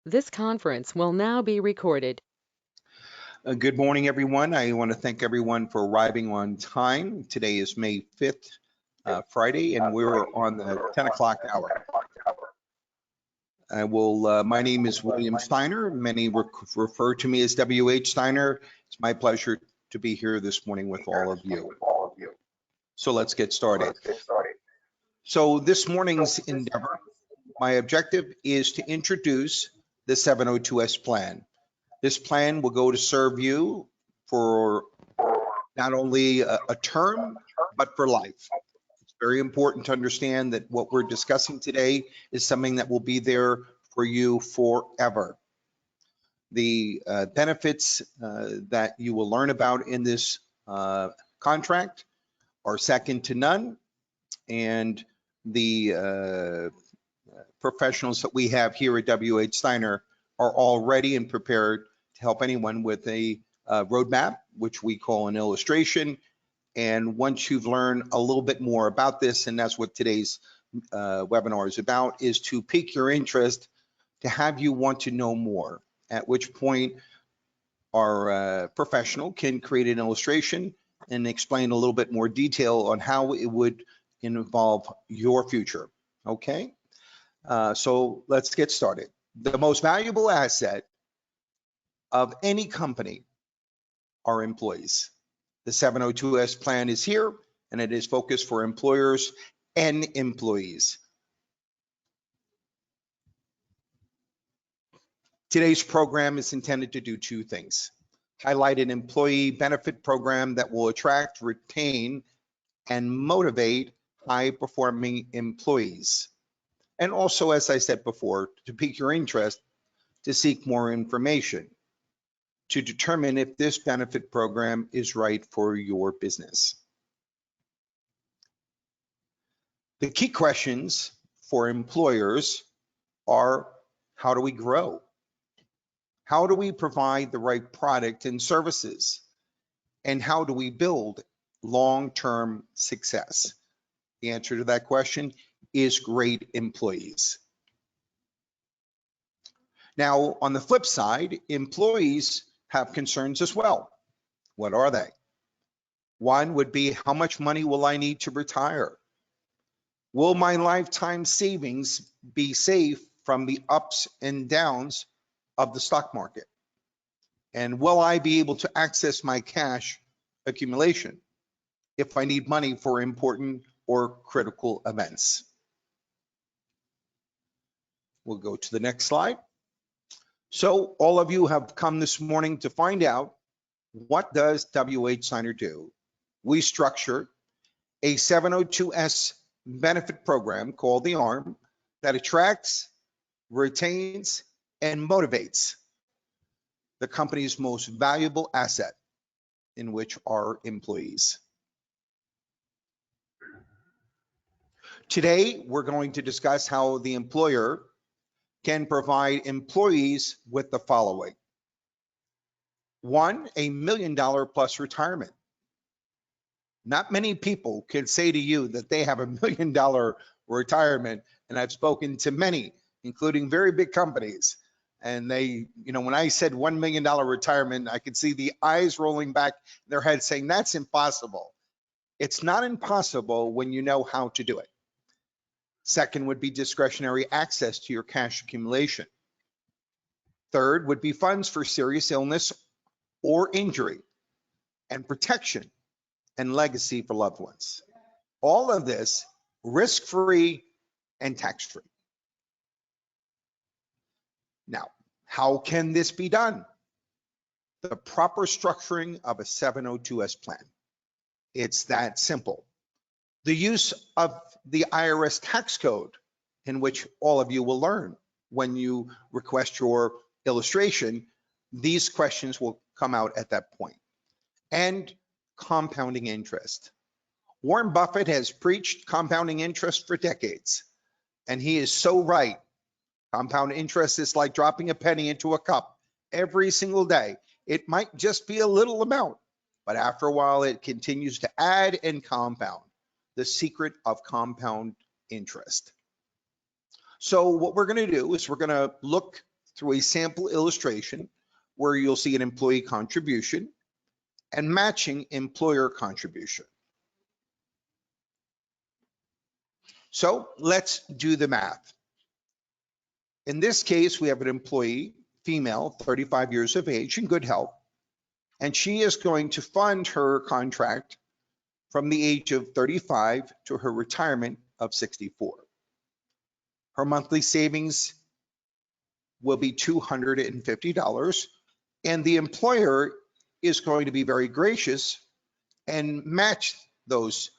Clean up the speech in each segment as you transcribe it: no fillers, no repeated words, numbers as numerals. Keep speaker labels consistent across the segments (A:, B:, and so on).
A: This conference will now be recorded.
B: Good morning, everyone. I want to thank everyone for arriving on time. Today is May 5th, Friday, and we're on the 10 o'clock hour. My name is William Steiner. Many refer to me as W.H. Steiner. It's my pleasure to be here this morning with all of you. So let's get started. So this morning's endeavor, my objective is to introduce the 702S plan. This plan will go to serve you for not only a term, but for life. It's very important to understand that what we're discussing today is something that will be there for you forever. The benefits that you will learn about in this contract are second to none, and the professionals that we have here at W.H. Steiner are all ready and prepared to help anyone with a roadmap, which we call an illustration. And once you've learned a little bit more about this, and that's what today's webinar is about, is to pique your interest, to have you want to know more, at which point our professional can create an illustration and explain a little bit more detail on how it would involve your future. Okay, so let's get started. The most valuable asset of any company are employees. The 702S plan is here, and it is focused for employers and employees. Today's program is intended to do two things: highlight an employee benefit program that will attract, retain, and motivate high-performing employees. And also, as I said before, to pique your interest, to seek more information, to determine if this benefit program is right for your business. The key questions for employers are: how do we grow? How do we provide the right product and services? And how do we build long-term success? The answer to that question is great employees. Now, on the flip side, employees have concerns as well. What are they? One would be, how much money will I need to retire? Will my lifetime savings be safe from the ups and downs of the stock market? And will I be able to access my cash accumulation if I need money for important or critical events? We'll go to the next slide. So all of you have come this morning to find out, what does W.H. Steiner do? We structure a 702S benefit program called the ARM that attracts, retains, and motivates the company's most valuable asset, in which are employees. Today, we're going to discuss how the employer can provide employees with the following. One, $1 million plus retirement. Not many people can say to you that they have $1 million retirement, and I've spoken to many, including very big companies, and they, when I said $1 million retirement, I could see the eyes rolling back in their head saying, that's impossible. It's not impossible when you know how to do it. Second would be discretionary access to your cash accumulation. Third would be funds for serious illness or injury, and protection and legacy for loved ones. All of this risk-free and tax-free. Now, how can this be done? The proper structuring of a 702S plan. It's that simple. The use of the IRS tax code, in which all of you will learn when you request your illustration. These questions will come out at that point. And compounding interest. Warren Buffett has preached compounding interest for decades, and he is so right. Compound interest is like dropping a penny into a cup every single day. It might just be a little amount, but after a while it continues to add and compound. The secret of compound interest. So what we're going to do is we're going to look through a sample illustration where you'll see an employee contribution and matching employer contribution. So let's do the math. In this case, we have an employee, female, 35 years of age, in good health, and she is going to fund her contract from the age of 35 to her retirement of 64. Her monthly savings will be $250, and the employer is going to be very gracious and match those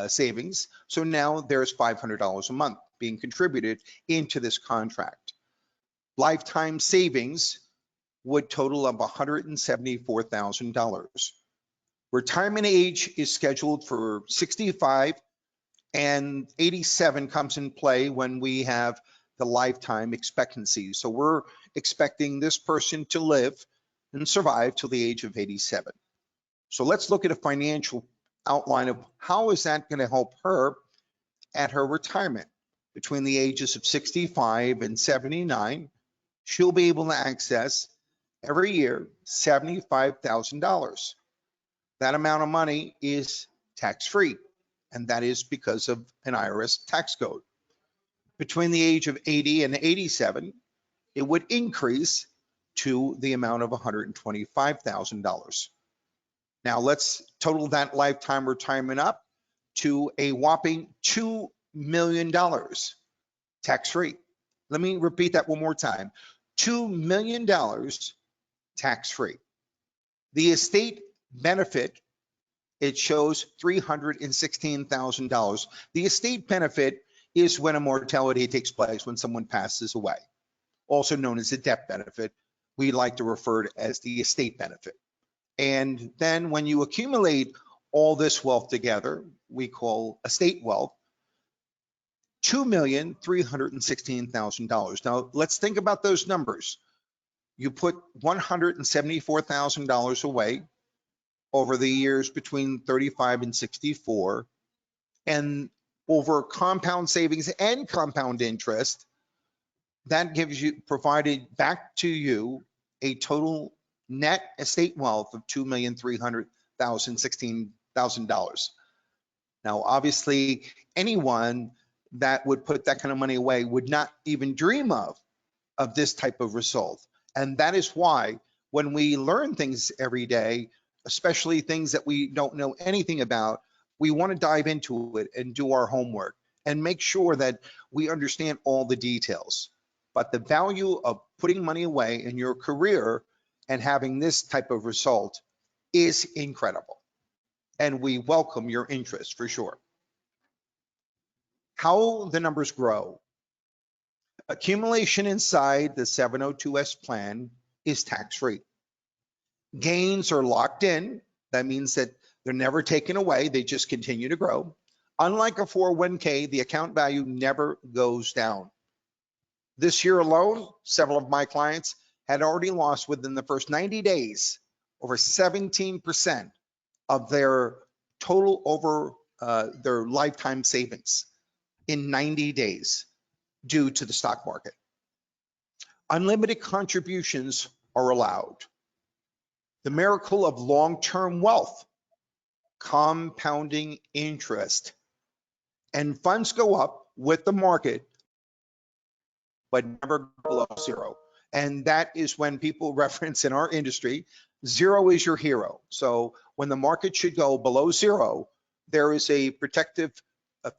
B: savings. So now there's $500 a month being contributed into this contract. Lifetime savings would total up $174,000. Retirement age is scheduled for 65, and 87 comes in play when we have the lifetime expectancy. So we're expecting this person to live and survive till the age of 87. So let's look at a financial outline of how is that going to help her at her retirement. Between the ages of 65 and 79, she'll be able to access every year $75,000. That amount of money is tax-free, and that is because of an IRS tax code. Between the age of 80 and 87, it would increase to the amount of $125,000. Now let's total that lifetime retirement up to a whopping $2 million tax-free. Let me repeat that one more time. $2 million tax-free. The estate benefit, it shows $316,000. The estate benefit is when a mortality takes place, when someone passes away, also known as a death benefit. We like to refer to it as the estate benefit. And then when you accumulate all this wealth together, we call estate wealth, $2,316,000. Now let's think about those numbers. You put $174,000 away over the years between 35 and 64, and over compound savings and compound interest, that gives you, provided back to you, a total net estate wealth of $2,316,000. Now, obviously, anyone that would put that kind of money away would not even dream of this type of result. And that is why when we learn things every day, especially things that we don't know anything about, we want to dive into it and do our homework and make sure that we understand all the details. But the value of putting money away in your career and having this type of result is incredible. And we welcome your interest for sure. How the numbers grow. Accumulation inside the 702S plan is tax-free. Gains are locked in. That means that they're never taken away. They just continue to grow. Unlike a 401k, the account value never goes down. This year alone, several of my clients had already lost within the first 90 days over 17% of their total over their lifetime savings in 90 days due to the stock market. Unlimited contributions are allowed. The miracle of long-term wealth, compounding interest, and funds go up with the market, but never below zero. And that is when people reference in our industry, zero is your hero. So when the market should go below zero, there is a protective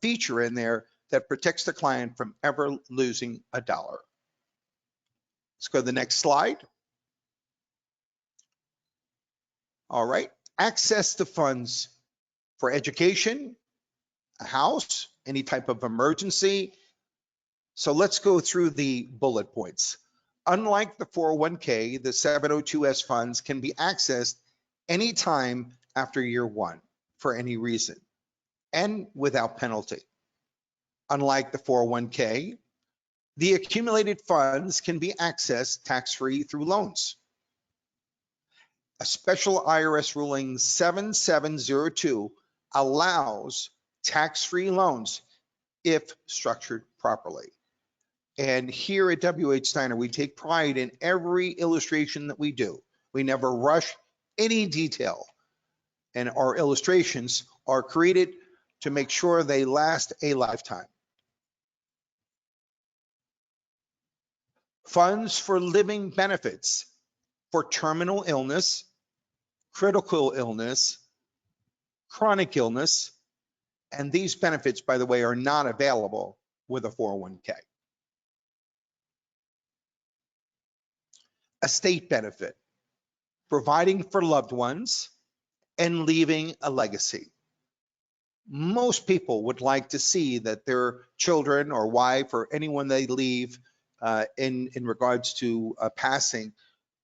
B: feature in there that protects the client from ever losing a dollar. Let's go to the next slide. All right, access to funds for education, a house, any type of emergency. So let's go through the bullet points. Unlike the 401k, the 702S funds can be accessed anytime after year one for any reason and without penalty. Unlike the 401k, the accumulated funds can be accessed tax-free through loans. A special IRS ruling 7702 allows tax-free loans if structured properly. And here at WH Steiner, we take pride in every illustration that we do. We never rush any detail. And our illustrations are created to make sure they last a lifetime. Funds for living benefits for terminal illness, critical illness, chronic illness, and these benefits, by the way, are not available with a 401k. Estate benefit, providing for loved ones and leaving a legacy. Most people would like to see that their children or wife or anyone they leave in regards to passing,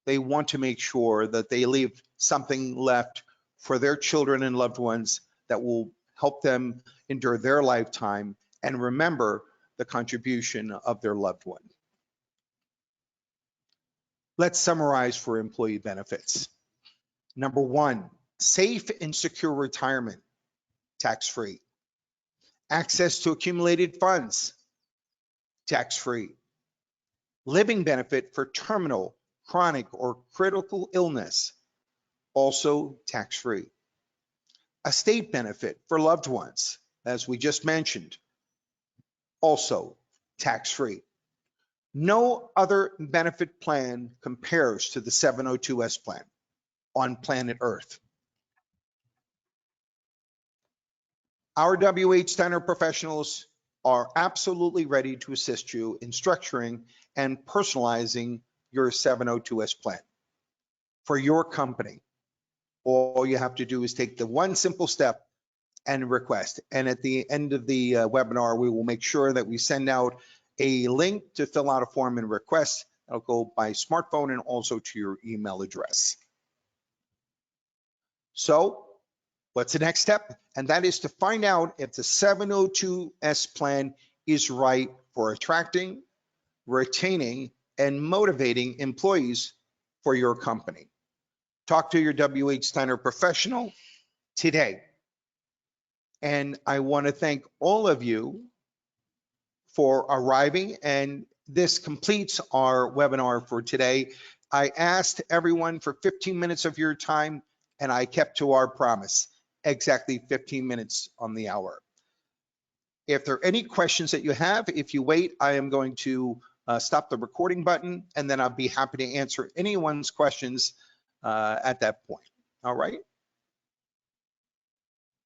B: they want to make sure that they leave something left for their children and loved ones that will help them endure their lifetime and remember the contribution of their loved one. Let's summarize for employee benefits. Number one, safe and secure retirement, tax-free. Access to accumulated funds, tax-free. Living benefit for terminal, chronic, or critical illness, also tax-free. Estate benefit for loved ones, as we just mentioned, also tax-free. No other benefit plan compares to the 702S plan on planet Earth. Our WH Steiner professionals are absolutely ready to assist you in structuring and personalizing your 702S plan for your company. All you have to do is take the one simple step and request. And at the end of the webinar, we will make sure that we send out a link to fill out a form and request. It'll go by smartphone and also to your email address. So what's the next step? And that is to find out if the 702S plan is right for attracting, retaining, and motivating employees for your company. Talk to your WH Steiner professional today. And I want to thank all of you for arriving, and this completes our webinar for today. I asked everyone for 15 minutes of your time, and I kept to our promise, exactly 15 minutes on the hour. If there are any questions that you have, if you wait, I am going to stop the recording button, and then I'll be happy to answer anyone's questions at that point. All right.